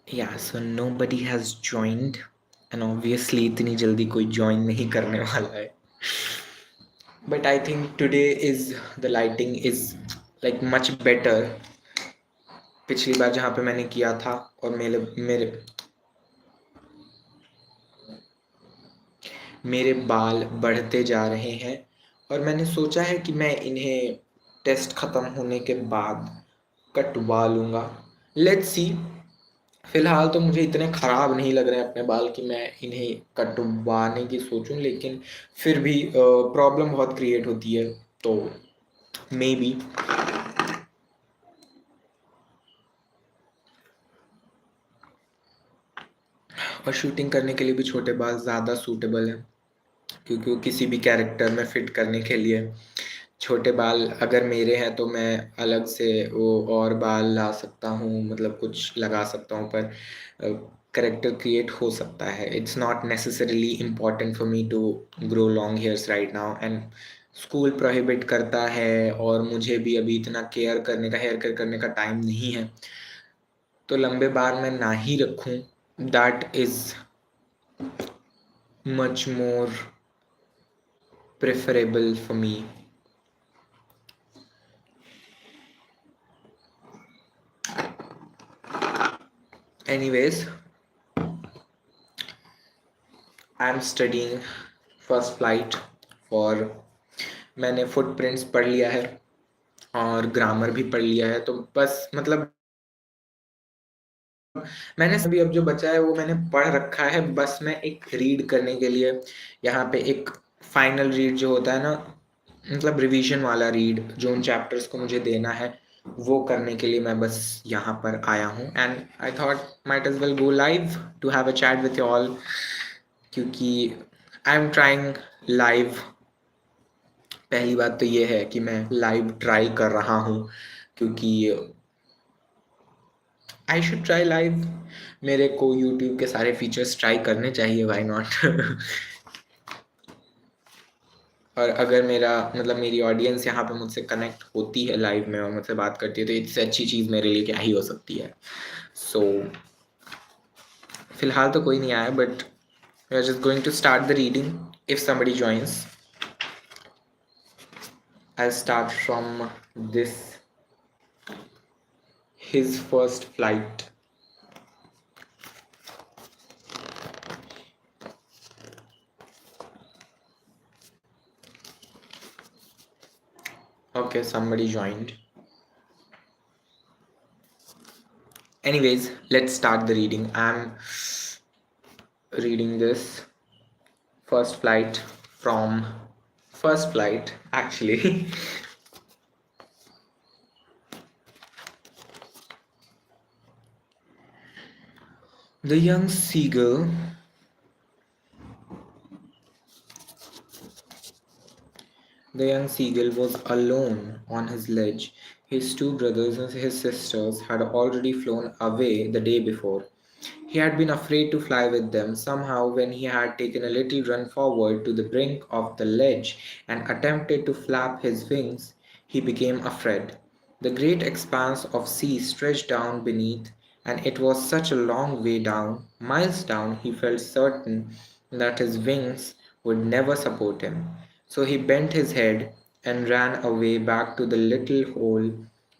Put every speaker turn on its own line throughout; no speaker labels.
Yeah, so nobody has joined, and obviously इतनी जल्दी कोई join नहीं करने वाला है. But I think today is the lighting is like much better. पिछली बार जहाँ पे मैंने किया था और मेरे मेरे मेरे बाल बढ़ते जा रहे हैं और मैंने सोचा है कि मैं इन्हें टेस्ट ख़त्म होने के बाद कटवा लूँगा. Let's see. फिलहाल तो मुझे इतने ख़राब नहीं लग रहे हैं अपने बाल कि मैं इन्हें कटवाने की सोचूं, लेकिन फिर भी प्रॉब्लम बहुत क्रिएट होती है, तो मे बी. और शूटिंग करने के लिए भी छोटे बाल ज़्यादा सूटेबल हैं, क्योंकि वो किसी भी कैरेक्टर में फिट करने के लिए. छोटे बाल अगर मेरे हैं तो मैं अलग से वो और बाल ला सकता हूँ, मतलब कुछ लगा सकता हूँ, पर करेक्टर क्रिएट हो सकता है. It's not necessarily important for me to grow long hairs right now, and school prohibit करता है और मुझे भी अभी इतना केयर करने का, हेयर केयर करने का टाइम नहीं है, तो लंबे बाल मैं ना ही रखूँ. That is much more preferable for me. Anyways, I'm studying first flight for. मैंने फुटप्रिंट्स पढ़ लिया है और ग्रामर भी पढ़ लिया है, तो बस मतलब मैंने सभी अब जो बचा है वो मैंने पढ़ रखा है. बस मैं एक रीड करने के लिए यहाँ पे एक फाइनल रीड जो होता है ना, मतलब रिवीजन वाला रीड जो उन चैप्टर्स को मुझे देना है, वो करने के लिए मैं बस यहाँ पर आया हूँ. And I thought might as well go live to have a chat with you all, क्योंकि आई एम ट्राइंग लाइव. पहली बात तो ये है कि मैं लाइव ट्राई कर रहा हूँ, क्योंकि आई शुड ट्राई लाइव. मेरे को यूट्यूब के सारे फीचर्स ट्राई करने चाहिए, व्हाई नॉट. और अगर मेरा मतलब मेरी ऑडियंस यहाँ पे मुझसे कनेक्ट होती है लाइव में और मुझसे बात करती है, तो इससे अच्छी चीज़ मेरे लिए क्या ही हो सकती है. सो फिलहाल तो कोई नहीं आया, but we are just going to start the reading. If somebody joins, I start from this, his first flight. Okay, somebody joined. Anyways, let's start the reading. I'm reading this first flight from first flight, actually. The young seagull The young seagull was alone on his ledge. His two brothers and his sisters had already flown away the day before. He had been afraid to fly with them. Somehow, when he had taken a little run forward to the brink of the ledge and attempted to flap his wings, he became afraid. The great expanse of sea stretched down beneath, and it was such a long way down, miles down, he felt certain that his wings would never support him. So he bent his head and ran away back to the little hole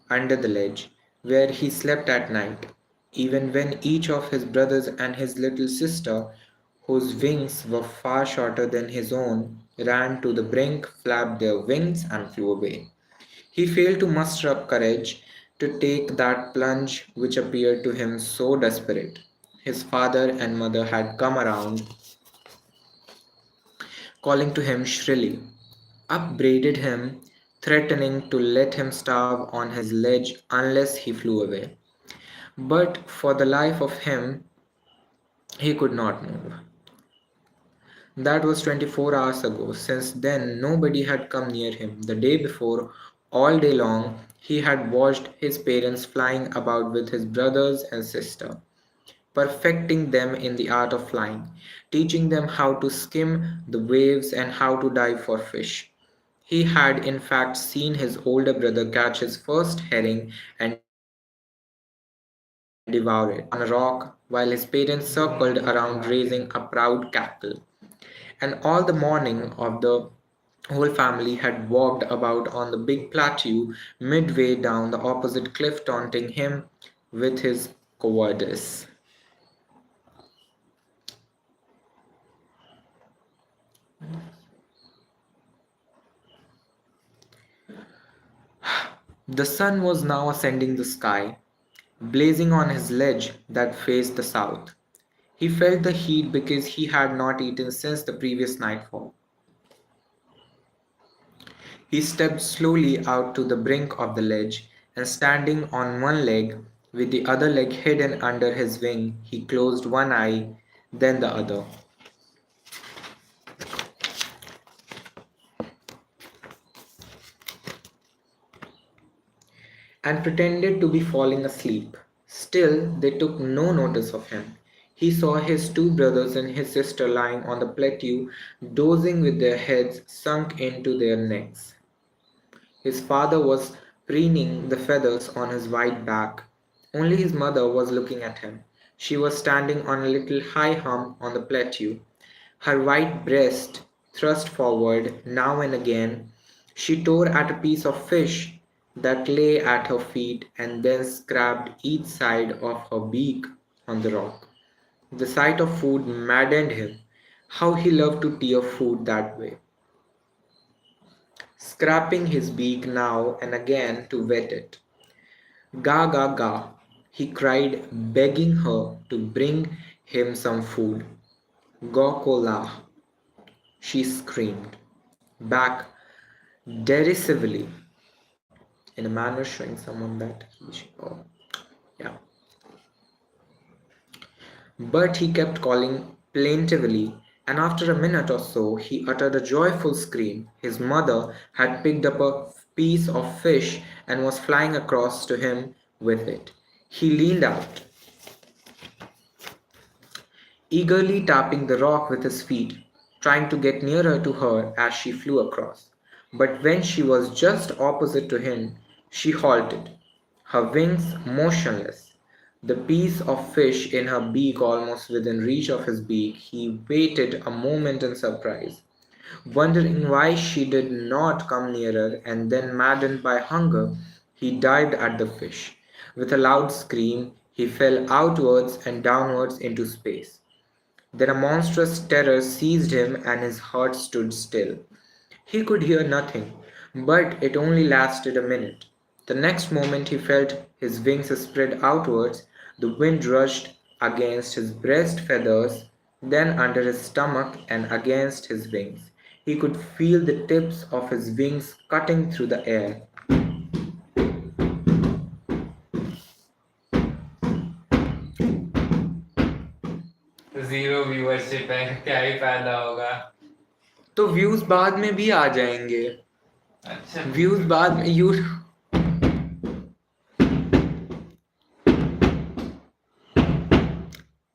under the ledge, where he slept at night, even when each of his brothers and his little sister, whose wings were far shorter than his own, ran to the brink, flapped their wings, and flew away. He failed to muster up courage to take that plunge which appeared to him so desperate. His father and mother had come around, calling to him shrilly, upbraided him, threatening to let him starve on his ledge unless he flew away. But for the life of him, he could not move. That was 24 hours ago. Since then, nobody had come near him. The day before, all day long, he had watched his parents flying about with his brothers and sister, perfecting them in the art of flying, teaching them how to skim the waves and how to dive for fish. He had, in fact, seen his older brother catch his first herring and and devour it on a rock while his parents circled around raising a proud cackle. And all the morning of the whole family had walked about on the big plateau midway down the opposite cliff, taunting him with his cowardice. The sun was now ascending the sky, blazing on his ledge that faced the south. He felt the heat because he had not eaten since the previous nightfall. He stepped slowly out to the brink of the ledge, and standing on one leg, with the other leg hidden under his wing, he closed one eye, then the other, and pretended to be falling asleep. Still, they took no notice of him. He saw his two brothers and his sister lying on the plateau, dozing with their heads sunk into their necks. His father was preening the feathers on his white back. Only his mother was looking at him. She was standing on a little high hump on the plateau, her white breast thrust forward now and again. She tore at a piece of fish that lay at her feet and then scraped each side of her beak on the rock. The sight of food maddened him. How he loved to tear food that way, scraping his beak now and again to wet it. "Ga, ga, ga," he cried, begging her to bring him some food. "Gokola," she screamed back derisively, in a manner showing someone that oh, yeah. But he kept calling plaintively, and after a minute or so he uttered a joyful scream. His mother had picked up a piece of fish and was flying across to him with it. He leaned out, eagerly tapping the rock with his feet, trying to get nearer to her as she flew across. But when she was just opposite to him, she halted, her wings motionless, the piece of fish in her beak almost within reach of his beak. He waited a moment in surprise, wondering why she did not come nearer, and then, maddened by hunger, he dived at the fish. With a loud scream, he fell outwards and downwards into space. Then a monstrous terror seized him and his heart stood still. He could hear nothing, but it only lasted a minute. The next moment he felt his wings spread outwards, the wind rushed against his breast feathers, then under his stomach and against his wings. He could feel the tips of his wings cutting through the air.
Zero viewership है, क्या ही फायदा होगा।
तो views बाद में भी आ जाएंगे।
अच्छा,
व्यूज बाद में you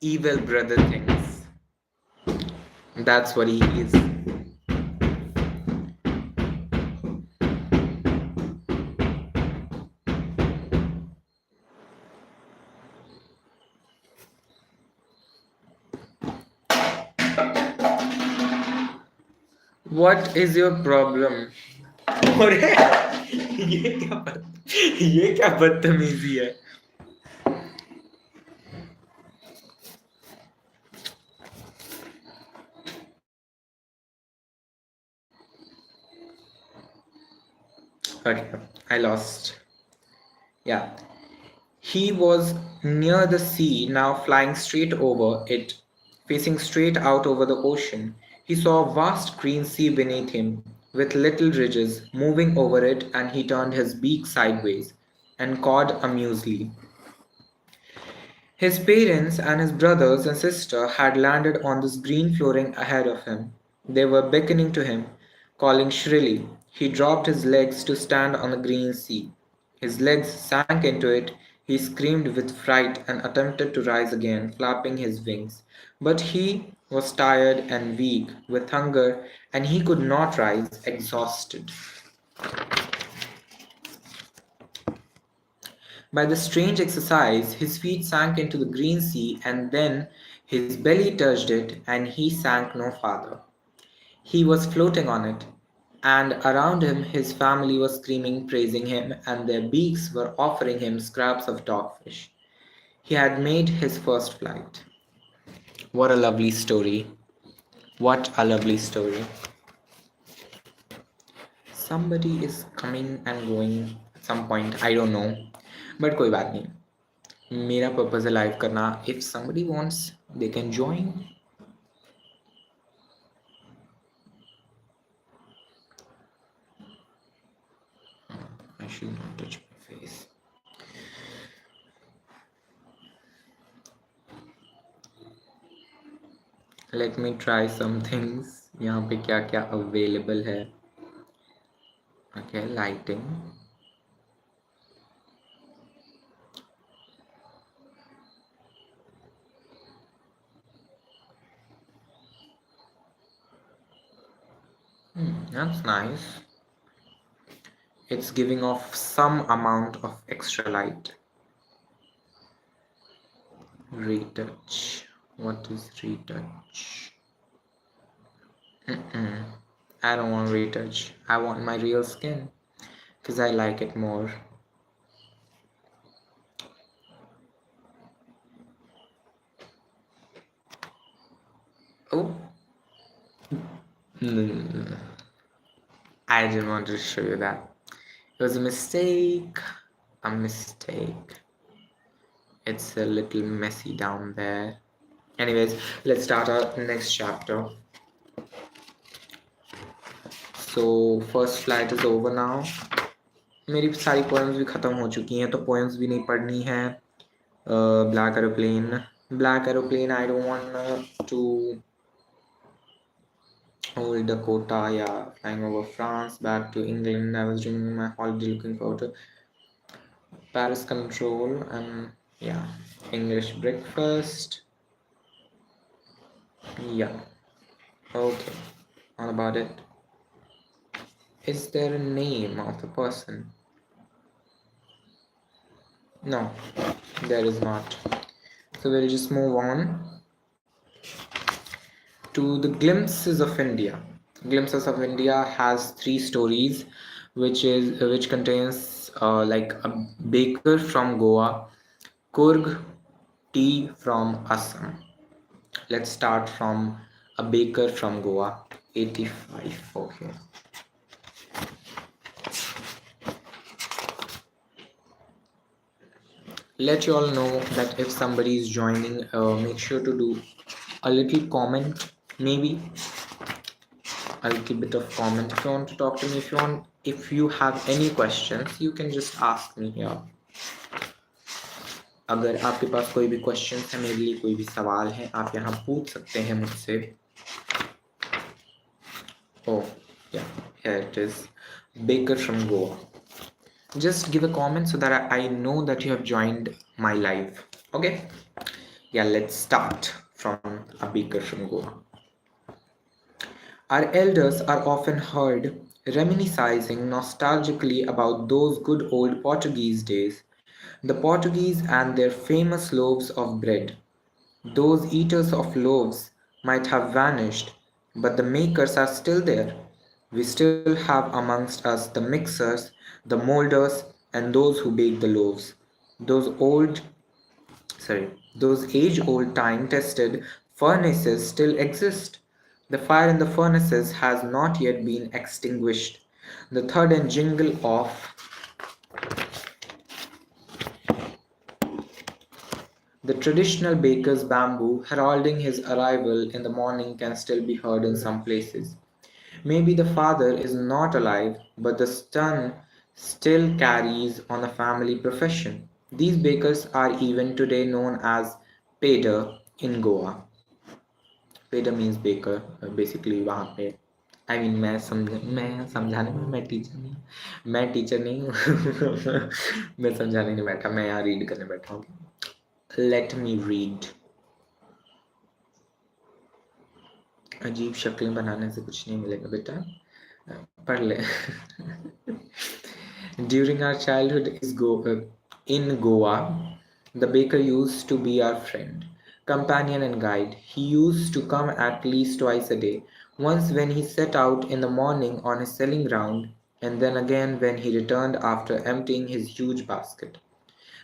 evil brother things. That's what he is. What is your problem? अरे ये क्या बदतमीजी है? Okay, I lost. Yeah. He was near the sea, now flying straight over it, facing straight out over the ocean. He saw a vast green sea beneath him, with little ridges moving over it, and he turned his beak sideways and cawed amusedly. His parents and his brothers and sister had landed on this green flooring ahead of him. They were beckoning to him, calling shrilly. He dropped his legs to stand on the green sea. His legs sank into it. He screamed with fright and attempted to rise again, flapping his wings. But he was tired and weak with hunger, and he could not rise, exhausted. By the strange exercise, his feet sank into the green sea, and then his belly touched it, and he sank no farther. He was floating on it, and around him his family was screaming, praising him, and their beaks were offering him scraps of dogfish. He had made his first flight. What a lovely story. What a lovely story. Somebody is coming and going at some point. I don't know. But कोई बात नहीं. मेरा purpose है live करना. If somebody wants, they can join. I should not touch my face. Let me try some things. यहाँ पे क्या क्या available है. Okay, lighting. That's nice. It's giving off some amount of extra light. Retouch. What is retouch? I don't want retouch. I want my real skin because I like it more. Oh, I didn't want to show you that. It was a mistake. A mistake. It's a little messy down there. Anyways, let's start our next chapter. So first flight is over now. मेरी सारी poems भी ख़त्म हो चुकी हैं, तो poems भी नहीं पढ़नी है. Black aeroplane. I don't want to hold Dakota. Yeah, flying over France, back to England. I was dreaming my holiday, looking forward to Paris control, and yeah, English breakfast. Yeah, okay. All about it. Is there a name of the person? No, there is not. So we'll just move on to the Glimpses of India. Glimpses of India has 3 stories, which contains like a baker from Goa, Kurg tea from Assam. Let's start from a baker from Goa. 85. Okay. Let you all know that if somebody is joining, make sure to do a little comment, maybe a little bit of comment. If you want to talk to me, if you have any questions, you can just ask me here. अगर आपके पास कोई भी question है, मेरे लिए कोई भी सवाल है, आप यहाँ पूछ सकते हैं मुझसे. Oh yeah, here it is. Baker from Goa. Just give a comment so that I know that you have joined my live. Okay, yeah, let's start from a baker from Goa. Our elders are often heard reminiscing nostalgically about those good old Portuguese days, the Portuguese and their famous loaves of bread. Those eaters of loaves might have vanished, but the makers are still there. We still have amongst us the mixers, the molders, and those who bake the loaves. Those old, those age-old time-tested furnaces still exist. The fire in the furnaces has not yet been extinguished. The thud and jingle of the traditional baker's bamboo heralding his arrival in the morning can still be heard in some places. Maybe the father is not alive, but the son still carries on a family profession. These bakers are even today known as pader in Goa. Pader means baker, basically वहाँ पे. I mean मैं समझाने में मैं teacher नहीं हूँ. मैं समझाने नहीं बैठा, मैं यहाँ रीड करने बैठा हूँ. Let me read. अजीब शक्लें बनाने से कुछ नहीं मिलेगा बेटा, पढ़ ले. During our childhood In Goa, the baker used to be our friend, companion, and guide. He used to come at least twice a day, once when he set out in the morning on his selling round, and then again when he returned after emptying his huge basket.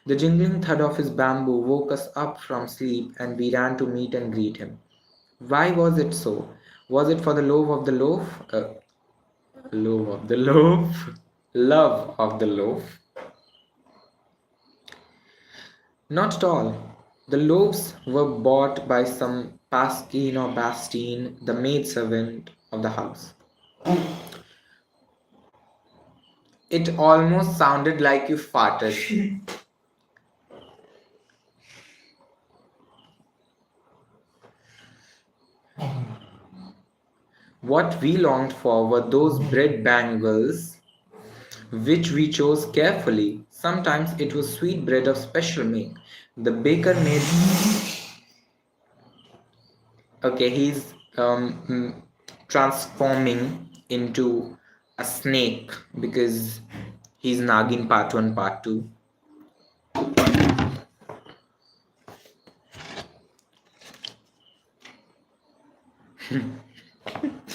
The jingling thud of his bamboo woke us up from sleep, and we ran to meet and greet him. Why was it so? Was it for the loaf of the loaf? Loaf of the loaf? Love of the loaf? Not at all. The loaves were bought by some Pasquin or Bastine, the maidservant of the house. It almost sounded like you farted. What we longed for were those bread bangles which we chose carefully. Sometimes it was sweet bread of special make. The baker made. Okay, he's transforming into a snake because he's Nagin part 1, part 2.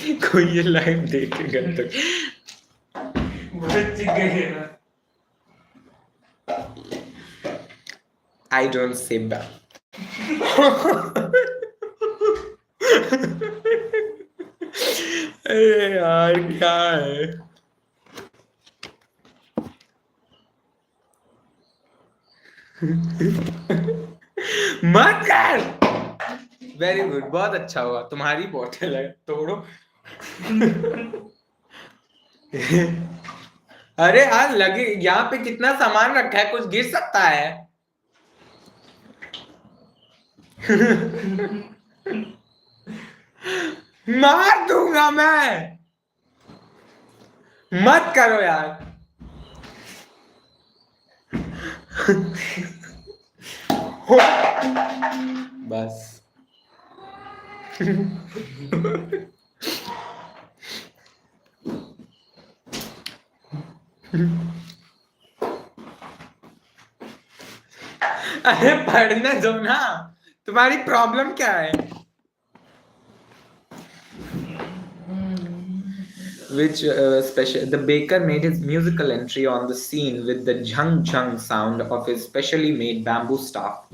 कोई ये live देखेगा तो
बच गए ना
I don't say back. अरे यार क्या है मत कर वेरी गुड बहुत अच्छा हुआ तुम्हारी बॉटल है तोड़ो अरे यार लगे यहाँ पे कितना सामान रखा है कुछ गिर सकता है मार दूंगा मैं मत करो यार बस अरे पढ़ने दो ना तुम्हारी प्रॉब्लम क्या है which special the baker made his musical entry on the scene with the jhung jhung sound of his specially made bamboo staff.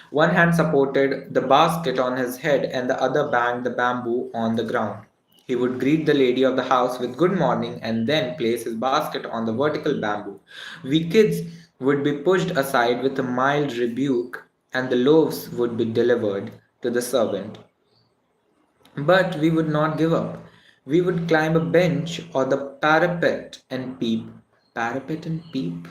One hand supported the basket on his head and the other banged the bamboo on the ground. He would greet the lady of the house with good morning and then place his basket on the vertical bamboo. We kids would be pushed aside with a mild rebuke and the loaves would be delivered to the servant. But we would not give up. We would climb a bench or the parapet and peep. Parapet and peep?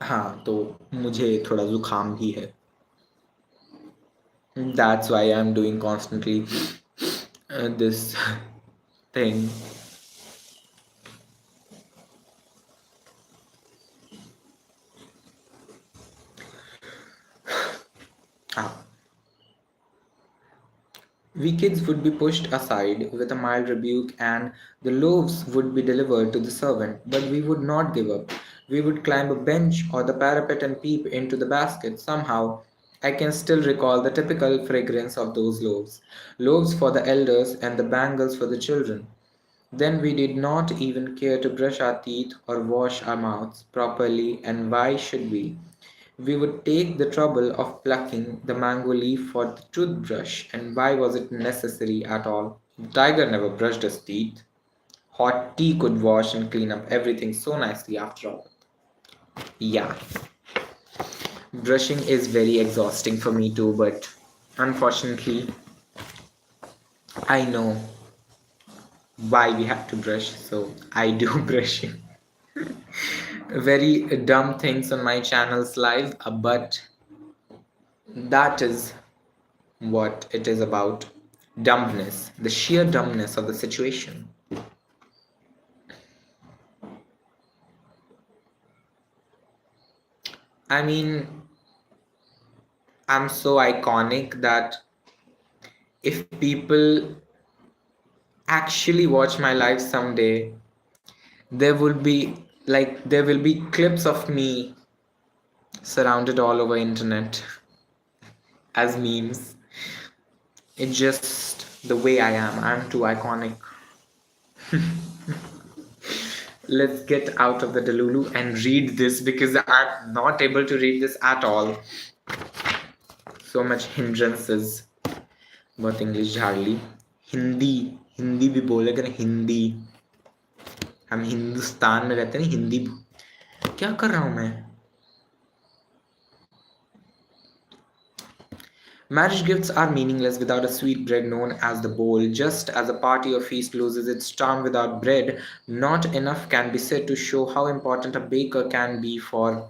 हाँ तो मुझे थोड़ा जुकाम भी है that's why I'm doing constantly this thing ah. We kids would be pushed aside with a mild rebuke, and the loaves would be delivered to the servant. But we would not give up. We would climb a bench or the parapet and peep into the basket. Somehow, I can still recall the typical fragrance of those loaves. Loaves for the elders and the bangles for the children. Then we did not even care to brush our teeth or wash our mouths properly, and why should we? We would take the trouble of plucking the mango leaf for the toothbrush, and why was it necessary at all? The tiger never brushed his teeth. Hot tea could wash and clean up everything so nicely after all. Yeah, brushing is very exhausting for me too, but unfortunately, I know why we have to brush, so I do brushing. Very dumb things on my channel's live, but that is what it is about. Dumbness, the sheer dumbness of the situation. I mean, I'm so iconic that if people actually watch my life someday, there will be clips of me surrounded all over internet as memes. It's just the way I am. I'm too iconic. Let's get out of the Delulu and read this because I'm not able to read this at all. So much hindrances. बहुत English झाड़ ली. हिंदी हिंदी भी बोलेगा ना, हिंदी. हम हिंदुस्तान में रहते हैं ना, हिंदी. क्या कर रहा हूँ मैं? Marriage gifts are meaningless without a sweet bread known as the bowl. Just as a party or feast loses its charm without bread, not enough can be said to show how important a baker can be for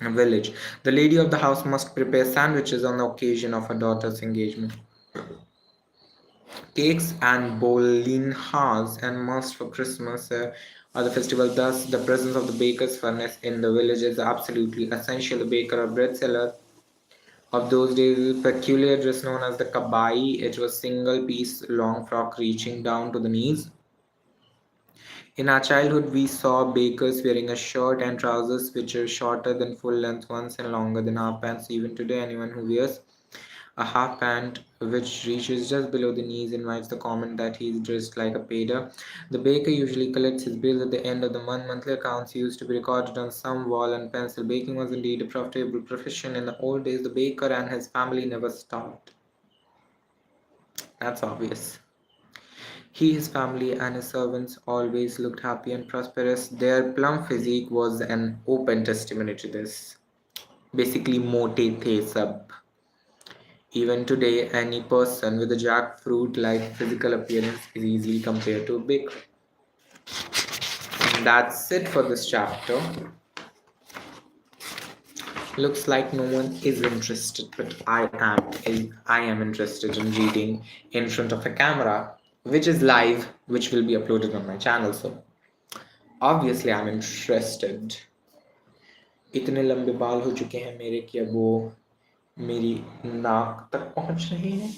a village. The lady of the house must prepare sandwiches on the occasion of her daughter's engagement. Cakes and bolinhas and must for Christmas are the festival. Thus, the presence of the baker's furnace in the village is absolutely essential. The baker or bread seller of those days, peculiar dress known as the kabai. It was single piece long frock reaching down to the knees. In our childhood, we saw bakers wearing a shirt and trousers which are shorter than full length ones and longer than half pants. Even today, anyone who wears a half pant which reaches just below the knees invites the comment that he is dressed like a paida. The baker usually collects his bills at the end of the month. Monthly accounts used to be recorded on some wall and pencil. Baking was indeed a profitable profession. In the old days, the baker and his family never starved. That's obvious. He, his family, and his servants always looked happy and prosperous. Their plump physique was an open testimony to this. Basically, mote the sab. Even today, any person with a jackfruit-like physical appearance is easily compared to a baker. And that's it for this chapter. Looks like no one is interested, but I am. I am interested in reading in front of a camera, which is live, which will be uploaded on my channel. So obviously, I'm interested. इतने लंबे बाल हो चुके हैं मेरे कि अब वो मेरी नाक तक पहुंच रहे हैं.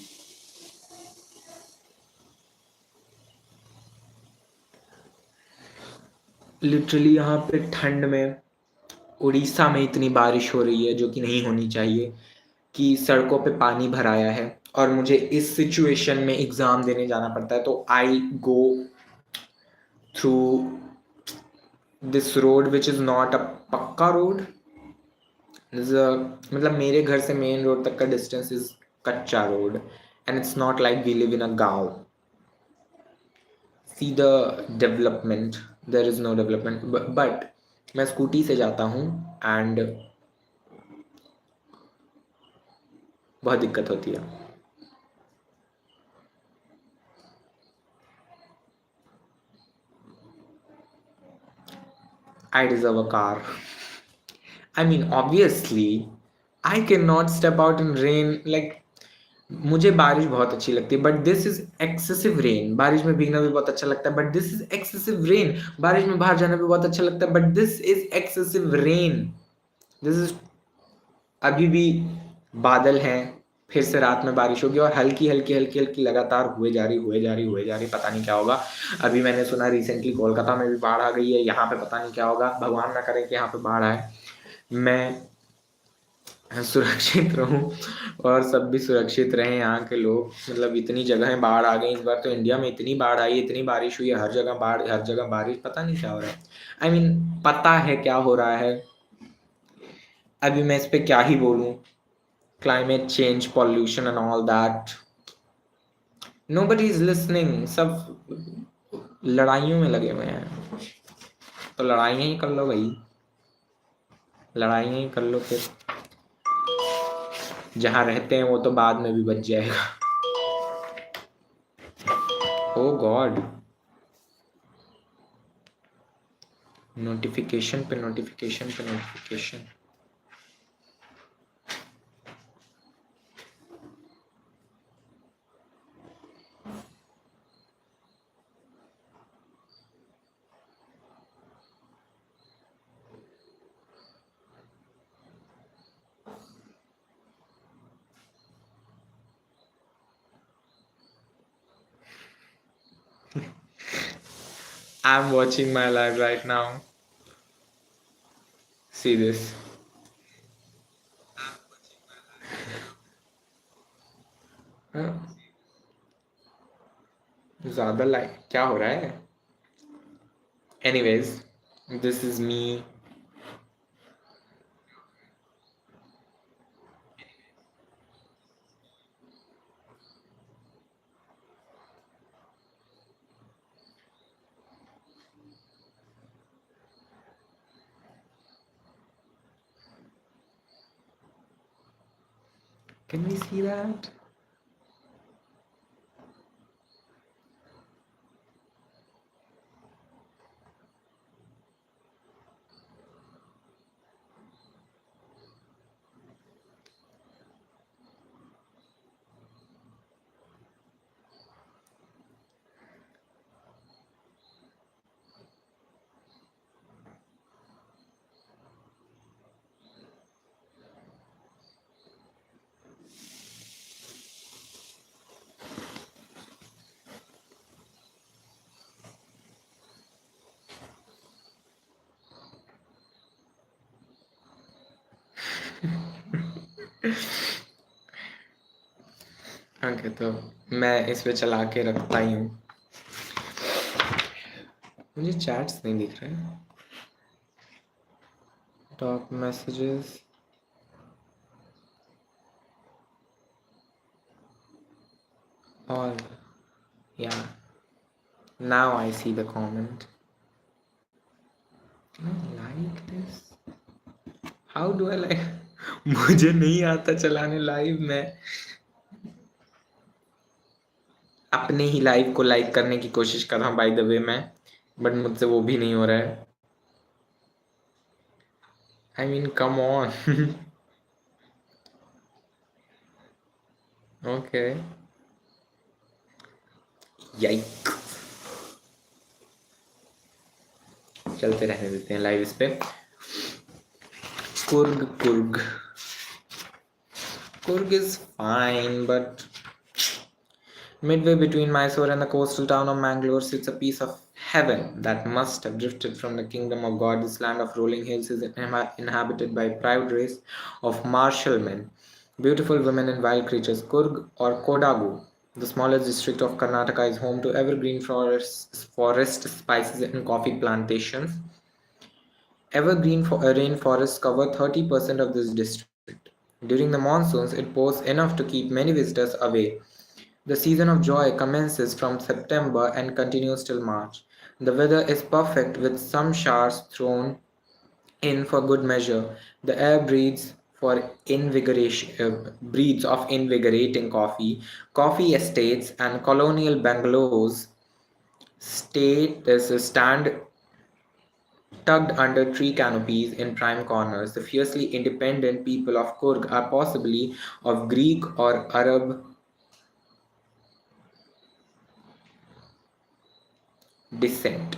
लिटरली यहाँ पे ठंड में उड़ीसा में इतनी बारिश हो रही है जो कि नहीं होनी चाहिए, कि सड़कों पे पानी भराया है और मुझे इस सिचुएशन में एग्ज़ाम देने जाना पड़ता है. तो I go through this road which is not a pakka road. मतलब मेरे घर से मेन रोड तक का distance is kachcha road and it's not like we live in a gaon. See the development, there is no development. But मैं scooty से जाता हूँ एंड बहुत दिक्कत होती है. I deserve a car. I mean, obviously, I cannot step out in rain. Like, मुझे बारिश बहुत अच्छी लगती है, but this is excessive rain. बारिश में भीगना भी बहुत अच्छा लगता है, but this is excessive rain. बारिश में बाहर जाना भी बहुत अच्छा लगता है, but this is excessive rain. This is अभी भी बादल हैं, फिर से रात में बारिश होगी और हल्की हल्की हल्की हल्की लगातार हुए जा रही हुए जा रही हुए जा रही. पता नहीं क्या होगा. अभी मैंने सुना रिसेंटली कोलकाता में भी बाढ़ आ गई है. यहाँ पे पता नहीं क्या होगा. भगवान ना करे कि यहाँ पे बाढ़ आए. मैं सुरक्षित रहूं और सब भी सुरक्षित रहें, यहाँ के लोग. मतलब इतनी जगह बाढ़ आ गई इस बार. तो इंडिया में इतनी बाढ़ आई, इतनी बारिश हुई है, हर जगह बाढ़ हर जगह बारिश. पता नहीं क्या हो रहा है. आई मीन पता है क्या हो रहा है. अभी मैं इस पे क्या ही बोलूं. Climate change, pollution and all that. Nobody is listening. सब लड़ाइयों में लगे हुए हैं. तो लड़ाइयाँ ही कर लो भाई. लड़ाइयाँ ही कर लो. फिर जहाँ रहते हैं वो तो बाद में भी बच जाएगा. ओ गॉड. नोटिफिकेशन पे नोटिफिकेशन पे notification. I'm watching my live right now. See this. हाँ, ज़्यादा लाइक क्या हो रहा है? Anyways, this is me. Can we see that? Okay, तो मैं इस पे चला के रखता ही हूँ। मुझे चैट्स नहीं दिख रहे। Top messages, all. Yeah, now I see the comment. Can I like this? How do I like? मुझे नहीं आता चलाने लाइव में। अपने ही लाइव को लाइक करने की कोशिश कर रहा हूँ बाय द वे मैं, बट मुझसे वो भी नहीं हो रहा है। I mean come on. Okay, like, चलते रहने देते हैं लाइव इस पे। Coorg Coorg Coorg is fine, but midway between Mysore and the coastal town of Mangalore sits a piece of heaven that must have drifted from the kingdom of God. This land of rolling hills is inhabited by a proud race of martial men, beautiful women, and wild creatures. Kurg or Kodagu, the smallest district of Karnataka, is home to evergreen forest spices, and coffee plantations. Evergreen rainforests cover 30% of this district. During the monsoons, it pours enough to keep many visitors away. The season of joy commences from September and continues till March. The weather is perfect with some showers thrown in for good measure. The air breeds of invigorating coffee estates, and colonial bungalows stand tucked under tree canopies in prime corners. The fiercely independent people of Kurg are possibly of Greek or Arab descent.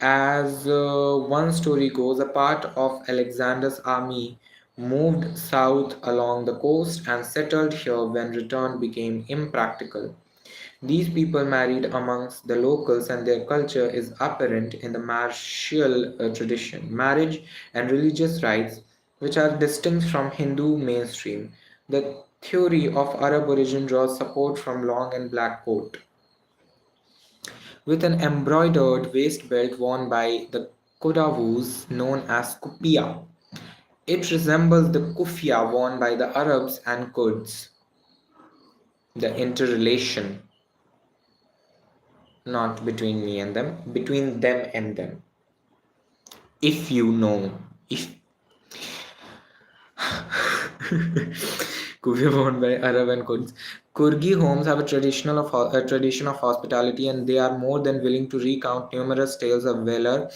As one story goes, a part of Alexander's army moved south along the coast and settled here when return became impractical. These people married amongst the locals, and their culture is apparent in the martial tradition, marriage, and religious rites, which are distinct from Hindu mainstream. The theory of Arab origin draws support from long and black coat with an embroidered waist belt worn by the Kodavus known as kupiya. It resembles the kufia worn by the Arabs and Kurds. The interrelation, not between me and them, between them and them. If you know, if Kufia worn by Arab and Kurds. Kurgi homes have a tradition of hospitality, and they are more than willing to recount numerous tales of valor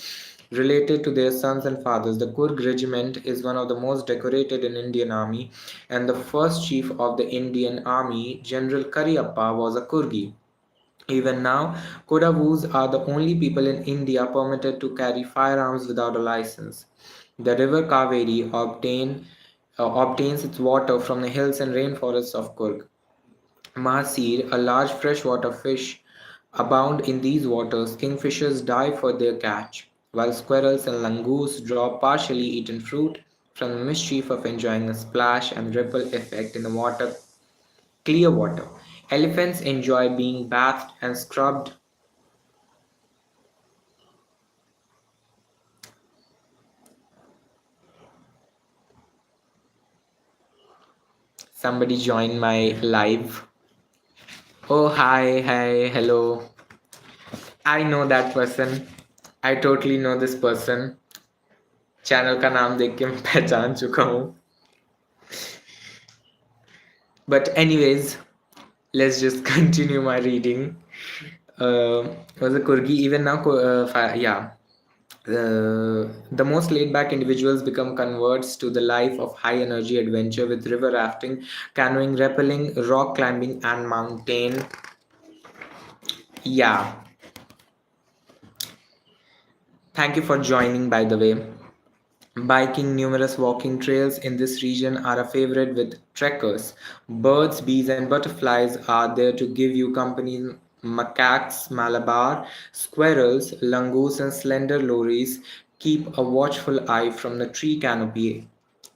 related to their sons and fathers. The Kurg regiment is one of the most decorated in Indian Army, and the first chief of the Indian Army, General Kariappa, was a Kurgi. Even now, Kodavus are the only people in India permitted to carry firearms without a license. The river Kaveri obtains its water from the hills and rainforests of Kurg. Mahseer, a large freshwater fish abound in these waters, kingfishers dive for their catch, while squirrels and langurs drop partially eaten fruit from the mischief of enjoying a splash and ripple effect in the water, clear water. Elephants enjoy being bathed and scrubbed. Somebody join my live. Oh, hi, hi, hello. I know that person. I totally know this person. Channel का नाम देख के मैं पहचान चुका हूँ. But anyways, let's just continue my reading. Was a Kurgi even now? Yeah. The most laid back individuals become converts to the life of high energy adventure with river rafting, canoeing, rappelling, rock climbing, and mountain. Yeah. Thank you for joining, by the way. Biking, numerous walking trails in this region are a favorite with trekkers. Birds, bees, and butterflies are there to give you company. Macaques, Malabar, squirrels, langurs, and slender lories keep a watchful eye from the tree canopy.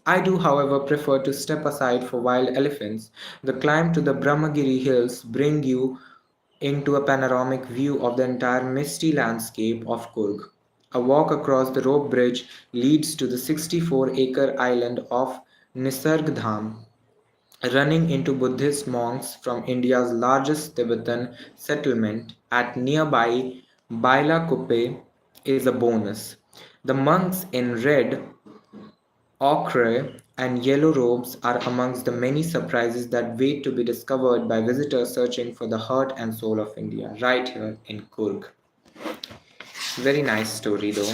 I do, however, prefer to step aside for wild elephants. The climb to the Brahmagiri hills bring you into a panoramic view of the entire misty landscape of Kurg. A walk across the rope bridge leads to the 64-acre island of Nisargdham, running into Buddhist monks from India's largest Tibetan settlement at nearby Bailakuppe is a bonus. The monks in red ochre and yellow robes are amongst the many surprises that wait to be discovered by visitors searching for the heart and soul of India, right here in Kurg. Very nice story though.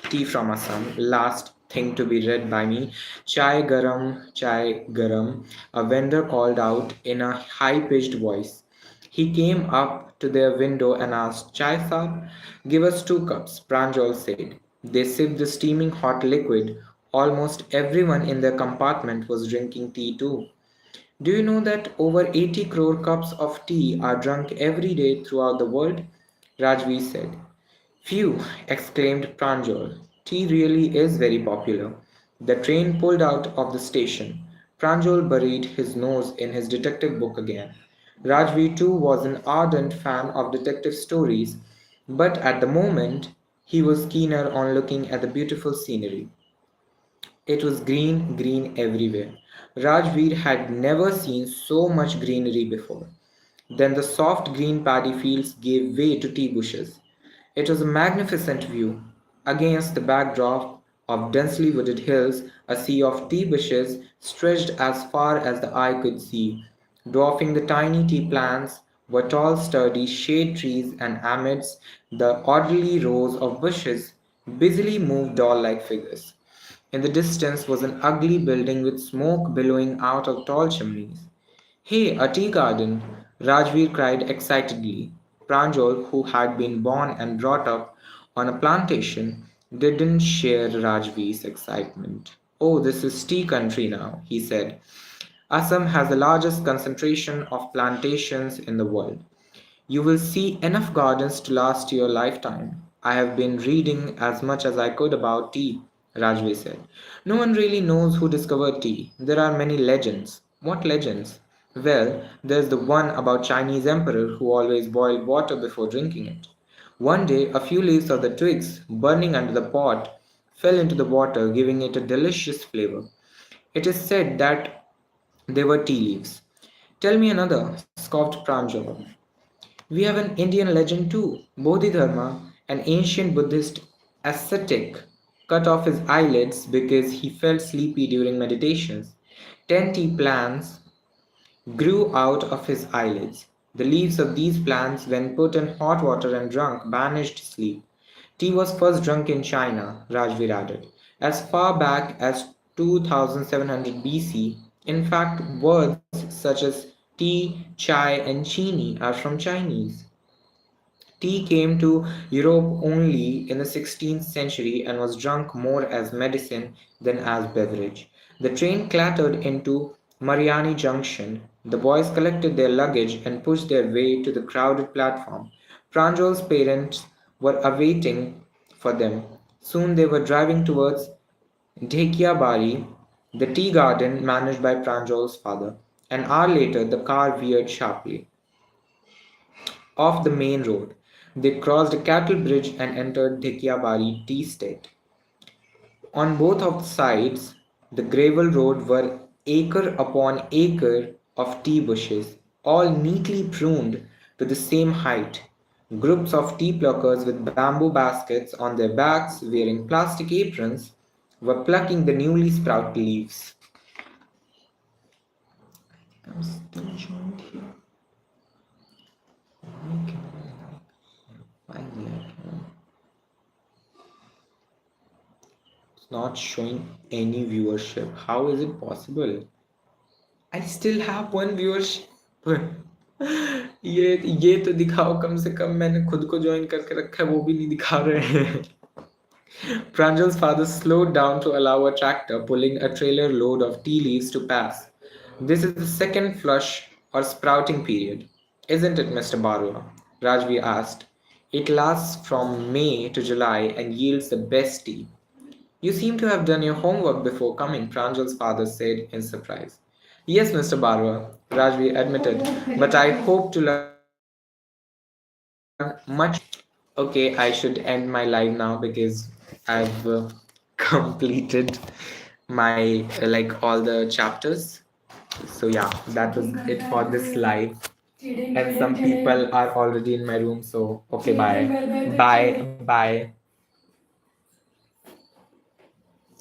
Tea from Assam. Last thing to be read by me. Chai garam, chai garam. A vendor called out in a high pitched voice. He came up to their window and asked, Chai sir? Give us 2 cups, Pranjal said. They sipped the steaming hot liquid. Almost everyone in their compartment was drinking tea too. Do you know that over 80 crore cups of tea are drunk every day throughout the world? Rajvi said. Phew! Exclaimed Pranjal. Tea really is very popular. The train pulled out of the station. Pranjal buried his nose in his detective book again. Rajvi too was an ardent fan of detective stories, but at the moment he was keener on looking at the beautiful scenery. It was green, green everywhere. Rajveer had never seen so much greenery before. Then the soft green paddy fields gave way to tea bushes. It was a magnificent view. Against the backdrop of densely wooded hills, a sea of tea bushes stretched as far as the eye could see. Dwarfing the tiny tea plants were tall, sturdy shade trees, and amidst the orderly rows of bushes busily moved doll like figures. In the distance was an ugly building with smoke billowing out of tall chimneys. Hey, a tea garden! Rajveer cried excitedly. Pranjal, who had been born and brought up on a plantation, didn't share Rajveer's excitement. Oh, this is tea country now, he said. Assam has the largest concentration of plantations in the world. You will see enough gardens to last your lifetime. I have been reading as much as I could about tea, Rajvi said. No one really knows who discovered tea. There are many legends. What legends? Well, there's the one about Chinese emperor who always boiled water before drinking it. One day, a few leaves of the twigs burning under the pot fell into the water, giving it a delicious flavor. It is said that they were tea leaves. Tell me another, scoffed Pranjal. We have an Indian legend too. Bodhidharma, an ancient Buddhist ascetic, cut off his eyelids because he felt sleepy during meditations. 10 tea plants grew out of his eyelids. The leaves of these plants, when put in hot water and drunk, banished sleep. Tea was first drunk in China, Rajvir added, as far back as 2700 BC. In fact, words such as tea, chai, and chini are from Chinese. Tea came to Europe only in the 16th century and was drunk more as medicine than as beverage. The train clattered into Mariani Junction. The boys collected their luggage and pushed their way to the crowded platform. Pranjal's parents were awaiting for them. Soon they were driving towards Bari, the tea garden managed by Pranjal's father. An hour later, the car veered sharply off the main road. They crossed a cattle bridge and entered Bari tea estate. On both of the sides, the gravel road were acre upon acre of tea bushes, all neatly pruned to the same height. Groups of tea pluckers with bamboo baskets on their backs, wearing plastic aprons, were plucking the newly sprouted leaves. I'm still joined here. Why can I find it? It's not showing any viewership. How is it possible? I still have one viewership. ये तो दिखाओ कम से कम मैंने खुद को join करके रखा है वो भी नहीं दिखा रहे हैं. Pranjal's father slowed down to allow a tractor pulling a trailer load of tea leaves to pass. This is the second flush or sprouting period, isn't it, Mr. Barua? Rajvi asked. It lasts from May to July and yields the best tea. You seem to have done your homework before coming, Pranjal's father said in surprise. Yes, Mr. Barua, Rajvi admitted, but I hope to learn much more. Okay, I should end my live now because I've completed my like all the chapters. So yeah, that was it for this live. And some people are already in my room, so okay, bye. Bye. Bye.